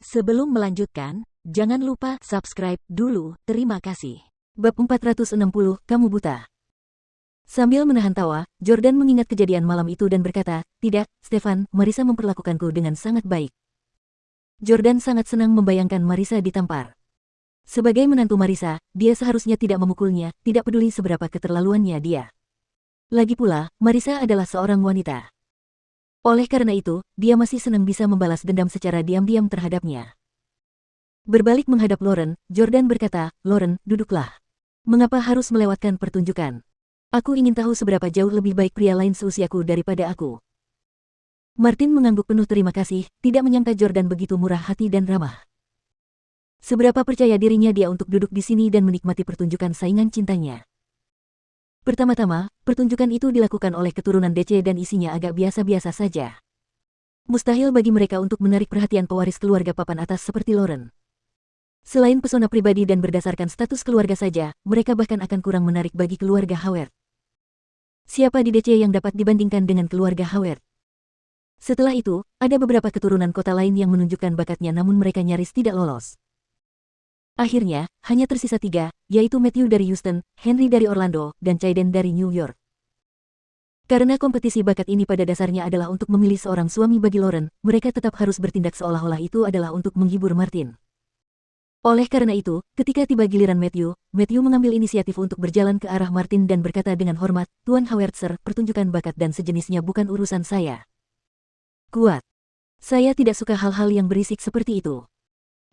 Sebelum melanjutkan, jangan lupa subscribe dulu, terima kasih. Bab 460, Kamu Buta. Sambil menahan tawa, Jordan mengingat kejadian malam itu dan berkata, "Tidak, Stefan, Marisa memperlakukanku dengan sangat baik." Jordan sangat senang membayangkan Marisa ditampar. Sebagai menantu Marisa, dia seharusnya tidak memukulnya, tidak peduli seberapa keterlaluannya dia. Lagi pula, Marisa adalah seorang wanita. Oleh karena itu, dia masih senang bisa membalas dendam secara diam-diam terhadapnya. Berbalik menghadap Lauren, Jordan berkata, "Lauren, duduklah. Mengapa harus melewatkan pertunjukan? Aku ingin tahu seberapa jauh lebih baik pria lain seusiaku daripada aku." Martin mengangguk penuh terima kasih, tidak menyangka Jordan begitu murah hati dan ramah. Seberapa percaya dirinya dia untuk duduk di sini dan menikmati pertunjukan saingan cintanya. Pertama-tama, pertunjukan itu dilakukan oleh keturunan DC dan isinya agak biasa-biasa saja. Mustahil bagi mereka untuk menarik perhatian pewaris keluarga papan atas seperti Lauren. Selain pesona pribadi dan berdasarkan status keluarga saja, mereka bahkan akan kurang menarik bagi keluarga Howard. Siapa di DC yang dapat dibandingkan dengan keluarga Howard? Setelah itu, ada beberapa keturunan kota lain yang menunjukkan bakatnya namun mereka nyaris tidak lolos. Akhirnya, hanya tersisa 3, yaitu Matthew dari Houston, Henry dari Orlando, dan Caden dari New York. Karena kompetisi bakat ini pada dasarnya adalah untuk memilih seorang suami bagi Lauren, mereka tetap harus bertindak seolah-olah itu adalah untuk menghibur Martin. Oleh karena itu, ketika tiba giliran Matthew mengambil inisiatif untuk berjalan ke arah Martin dan berkata dengan hormat, "Tuan Howard Sir, pertunjukan bakat dan sejenisnya bukan urusan saya. Kuat. Saya tidak suka hal-hal yang berisik seperti itu.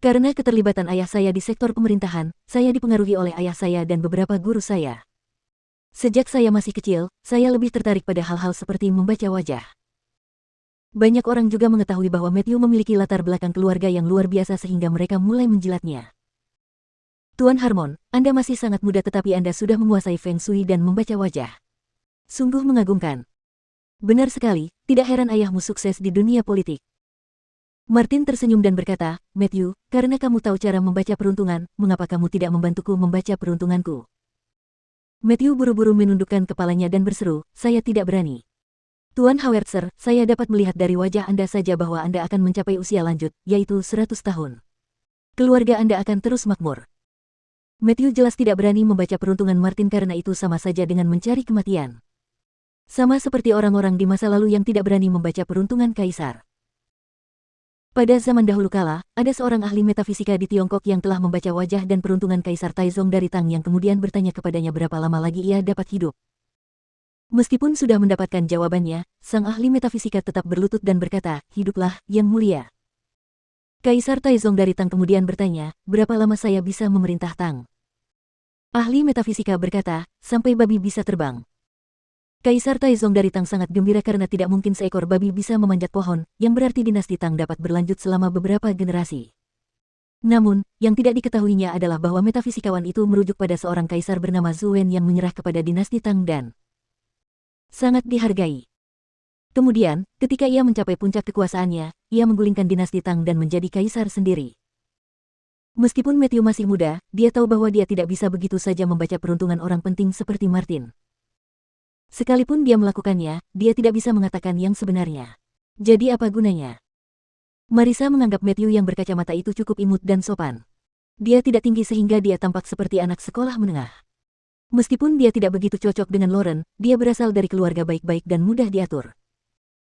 Karena keterlibatan ayah saya di sektor pemerintahan, saya dipengaruhi oleh ayah saya dan beberapa guru saya. Sejak saya masih kecil, saya lebih tertarik pada hal-hal seperti membaca wajah." Banyak orang juga mengetahui bahwa Matthew memiliki latar belakang keluarga yang luar biasa sehingga mereka mulai menjilatnya. "Tuan Harmon, Anda masih sangat muda tetapi Anda sudah menguasai Feng Shui dan membaca wajah. Sungguh mengagumkan." "Benar sekali, tidak heran ayahmu sukses di dunia politik." Martin tersenyum dan berkata, "Matthew, karena kamu tahu cara membaca peruntungan, mengapa kamu tidak membantuku membaca peruntunganku?" Matthew buru-buru menundukkan kepalanya dan berseru, "Saya tidak berani. Tuan Howard Sir, saya dapat melihat dari wajah Anda saja bahwa Anda akan mencapai usia lanjut, yaitu 100 tahun. Keluarga Anda akan terus makmur." Matthew jelas tidak berani membaca peruntungan Martin karena itu sama saja dengan mencari kematian. Sama seperti orang-orang di masa lalu yang tidak berani membaca peruntungan kaisar. Pada zaman dahulu kala, ada seorang ahli metafisika di Tiongkok yang telah membaca wajah dan peruntungan Kaisar Taizong dari Tang yang kemudian bertanya kepadanya berapa lama lagi ia dapat hidup. Meskipun sudah mendapatkan jawabannya, sang ahli metafisika tetap berlutut dan berkata, "Hiduplah, Yang Mulia." Kaisar Taizong dari Tang kemudian bertanya, "Berapa lama saya bisa memerintah Tang?" Ahli metafisika berkata, "Sampai babi bisa terbang." Kaisar Taizong dari Tang sangat gembira karena tidak mungkin seekor babi bisa memanjat pohon, yang berarti dinasti Tang dapat berlanjut selama beberapa generasi. Namun, yang tidak diketahuinya adalah bahwa metafisikawan itu merujuk pada seorang kaisar bernama Zhou Wen yang menyerah kepada dinasti Tang dan sangat dihargai. Kemudian, ketika ia mencapai puncak kekuasaannya, ia menggulingkan dinasti Tang dan menjadi kaisar sendiri. Meskipun Matthew masih muda, dia tahu bahwa dia tidak bisa begitu saja membaca peruntungan orang penting seperti Martin. Sekalipun dia melakukannya, dia tidak bisa mengatakan yang sebenarnya. Jadi apa gunanya? Marisa menganggap Matthew yang berkacamata itu cukup imut dan sopan. Dia tidak tinggi sehingga dia tampak seperti anak sekolah menengah. Meskipun dia tidak begitu cocok dengan Lauren, dia berasal dari keluarga baik-baik dan mudah diatur.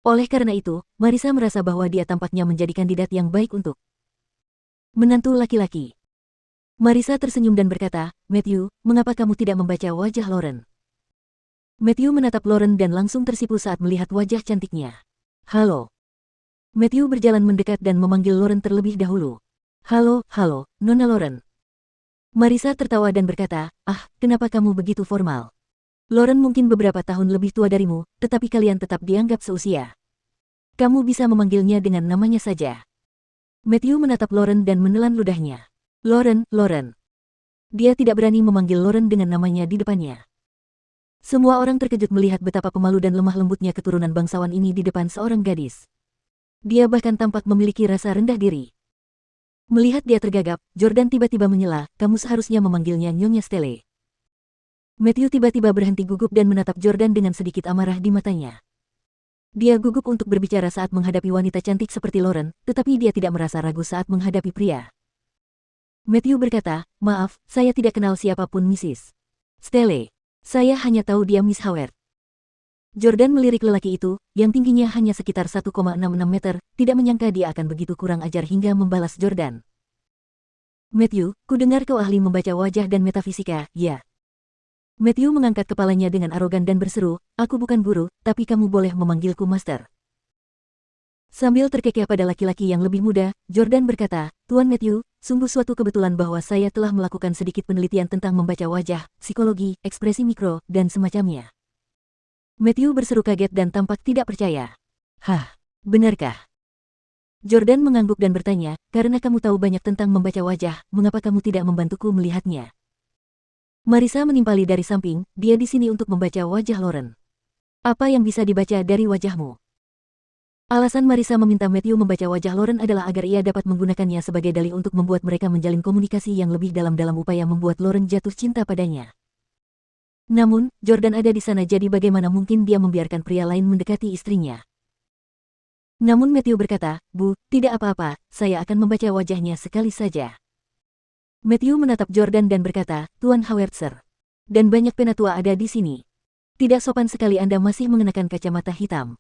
Oleh karena itu, Marisa merasa bahwa dia tampaknya menjadi kandidat yang baik untuk menantu laki-laki. Marisa tersenyum dan berkata, "Matthew, mengapa kamu tidak membaca wajah Lauren?" Matthew menatap Lauren dan langsung tersipu saat melihat wajah cantiknya. "Halo." Matthew berjalan mendekat dan memanggil Lauren terlebih dahulu. "Halo, Nona Lauren." Marisa tertawa dan berkata, "Ah, kenapa kamu begitu formal? Lauren mungkin beberapa tahun lebih tua darimu, tetapi kalian tetap dianggap seusia. Kamu bisa memanggilnya dengan namanya saja." Matthew menatap Lauren dan menelan ludahnya. Lauren." Dia tidak berani memanggil Lauren dengan namanya di depannya. Semua orang terkejut melihat betapa pemalu dan lemah lembutnya keturunan bangsawan ini di depan seorang gadis. Dia bahkan tampak memiliki rasa rendah diri. Melihat dia tergagap, Jordan tiba-tiba menyela, "Kamu seharusnya memanggilnya Nyonya Stella." Matthew tiba-tiba berhenti gugup dan menatap Jordan dengan sedikit amarah di matanya. Dia gugup untuk berbicara saat menghadapi wanita cantik seperti Lauren, tetapi dia tidak merasa ragu saat menghadapi pria. Matthew berkata, "Maaf, saya tidak kenal siapapun Mrs. Steele. Saya hanya tahu dia Miss Howard." Jordan melirik lelaki itu, yang tingginya hanya sekitar 1,66 meter, tidak menyangka dia akan begitu kurang ajar hingga membalas Jordan. "Matthew, ku dengar kau ahli membaca wajah dan metafisika, ya?" Matthew mengangkat kepalanya dengan arogan dan berseru, "Aku bukan guru, tapi kamu boleh memanggilku Master." Sambil terkekeh pada laki-laki yang lebih muda, Jordan berkata, "Tuan Matthew, sungguh suatu kebetulan bahwa saya telah melakukan sedikit penelitian tentang membaca wajah, psikologi, ekspresi mikro, dan semacamnya." Matthew berseru kaget dan tampak tidak percaya. "Hah, benarkah?" Jordan mengangguk dan bertanya, "Karena kamu tahu banyak tentang membaca wajah, mengapa kamu tidak membantuku melihatnya?" Marissa menimpali dari samping, "Dia di sini untuk membaca wajah Lauren. Apa yang bisa dibaca dari wajahmu?" Alasan Marissa meminta Matthew membaca wajah Lauren adalah agar ia dapat menggunakannya sebagai dalih untuk membuat mereka menjalin komunikasi yang lebih dalam upaya membuat Lauren jatuh cinta padanya. Namun, Jordan ada di sana jadi bagaimana mungkin dia membiarkan pria lain mendekati istrinya. Namun Matthew berkata, "Bu, tidak apa-apa, saya akan membaca wajahnya sekali saja." Matthew menatap Jordan dan berkata, "Tuan Howard Sir. Dan banyak penatua ada di sini. Tidak sopan sekali Anda masih mengenakan kacamata hitam.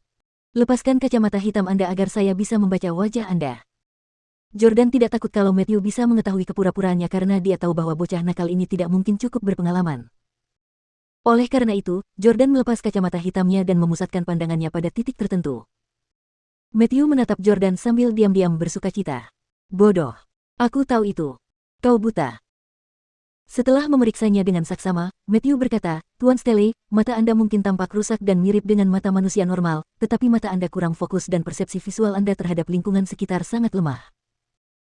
Lepaskan kacamata hitam Anda agar saya bisa membaca wajah Anda." Jordan tidak takut kalau Matthew bisa mengetahui kepura-puraannya karena dia tahu bahwa bocah nakal ini tidak mungkin cukup berpengalaman. Oleh karena itu, Jordan melepas kacamata hitamnya dan memusatkan pandangannya pada titik tertentu. Matthew menatap Jordan sambil diam-diam bersukacita. "Bodoh. Aku tahu itu. Kau buta." Setelah memeriksanya dengan saksama, Matthew berkata, "Tuan Steele, mata Anda mungkin tampak rusak dan mirip dengan mata manusia normal, tetapi mata Anda kurang fokus dan persepsi visual Anda terhadap lingkungan sekitar sangat lemah.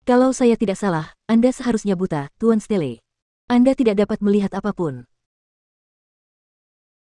Kalau saya tidak salah, Anda seharusnya buta, Tuan Steele. Anda tidak dapat melihat apapun."